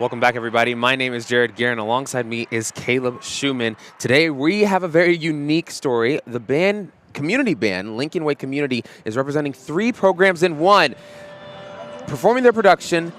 Welcome back, everybody. My name is Geer, and alongside me is Kaleb Schumann. Today, we have a very unique story. The band, community band, Lincoln Way Community, is representing 3 programs in one, performing their production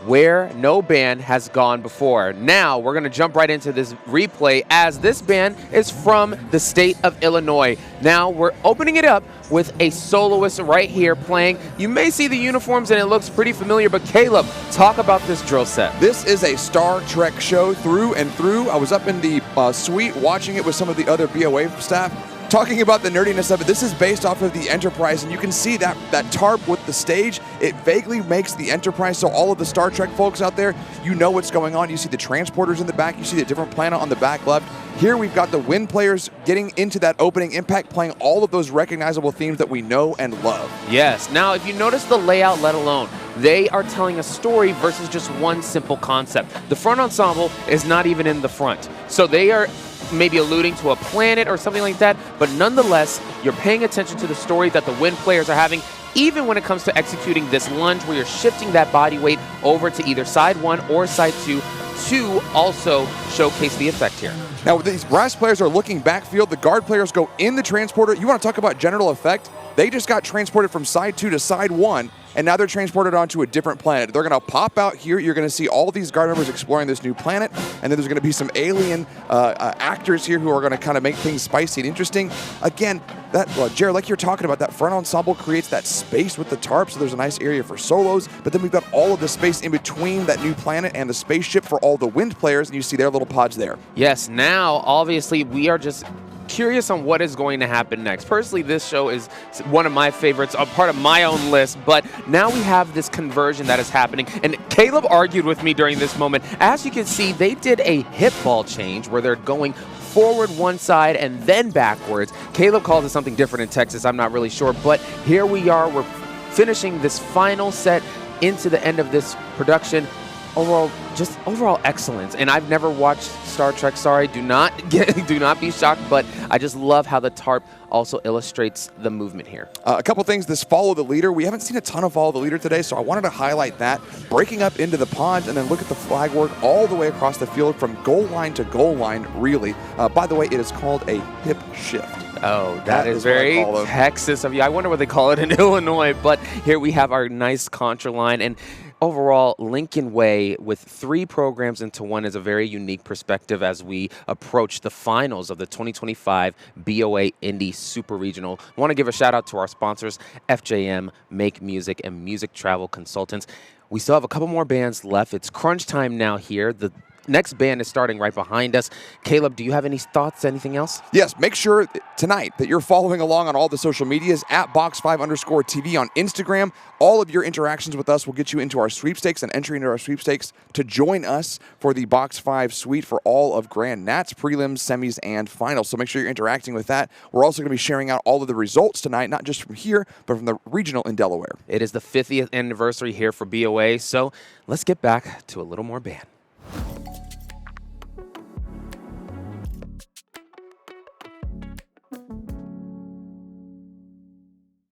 where no band has gone before. Now, we're going to jump right into this replay as this band is from the state of Illinois. Now, we're opening it up with a soloist right here playing. You may see the uniforms and it looks pretty familiar, but Kaleb, talk about this drill set. This is a Star Trek show through and through. I was up in the suite watching it with some of the other BOA staff, talking about the nerdiness of it. This is based off of the Enterprise, and you can see that tarp with the stage. It vaguely makes the Enterprise, so all of the Star Trek folks out there, you know what's going on. You see the transporters in the back. You see the different planet on the back left. Here we've got the wind players getting into that opening impact, playing all of those recognizable themes that we know and love. Yes. Now, if you notice the layout, let alone, they are telling a story versus just one simple concept. The front ensemble is not even in the front. So they are maybe alluding to a planet or something like that, but nonetheless, you're paying attention to the story that the wind players are having, even when it comes to executing this lunge where you're shifting that body weight over to either side 1 or side 2 to also showcase the effect here. Now, these brass players are looking backfield. The guard players go in the transporter. You want to talk about general effect? They just got transported from side 2 to side 1, and now they're transported onto a different planet. They're going to pop out here. You're going to see all these guard members exploring this new planet, and then there's going to be some alien actors here who are going to kind of make things spicy and interesting. Again, Jared, like you're talking about, that front ensemble creates that space with the tarp, so there's a nice area for solos, but then we've got all of the space in between that new planet and the spaceship for all the wind players, and you see their little pods there. Yes, now, obviously, we are just curious on what is going to happen next. Personally, this show is one of my favorites, a part of my own list, but now we have this conversion that is happening, and Kaleb argued with me during this moment. As you can see, they did a hip ball change where they're going forward one side and then backwards. Kaleb calls it something different in Texas, I'm not really sure, but here we are, we're finishing this final set into the end of this production. Overall excellence, and I've never watched Star Trek. Sorry, do not be shocked, but I just love how the tarp also illustrates the movement here. A couple things. This follow the leader. We haven't seen a ton of follow the leader today, so I wanted to highlight that. Breaking up into the pods, and then look at the flag work all the way across the field from goal line to goal line. Really, by the way, it is called a hip shift. Oh, that is very Texas of you. I wonder what they call it in Illinois, but here we have our nice contra line, and overall, Lincoln Way with 3 programs into one is a very unique perspective as we approach the finals of the 2025 BOA Indy Super Regional. I want to give a shout out to our sponsors, FJM, Make Music, and Music Travel Consultants. We still have a couple more bands left. It's crunch time now here. The next band is starting right behind us. Kaleb, do you have any thoughts, anything else? Yes, make sure tonight that you're following along on all the social medias at Box5_TV on Instagram. All of your interactions with us will get you into our sweepstakes and entry into our sweepstakes to join us for the Box 5 suite for all of Grand Nats, prelims, semis, and finals. So make sure you're interacting with that. We're also going to be sharing out all of the results tonight, not just from here, but from the regional in Delaware. It is the 50th anniversary here for BOA, so let's get back to a little more band.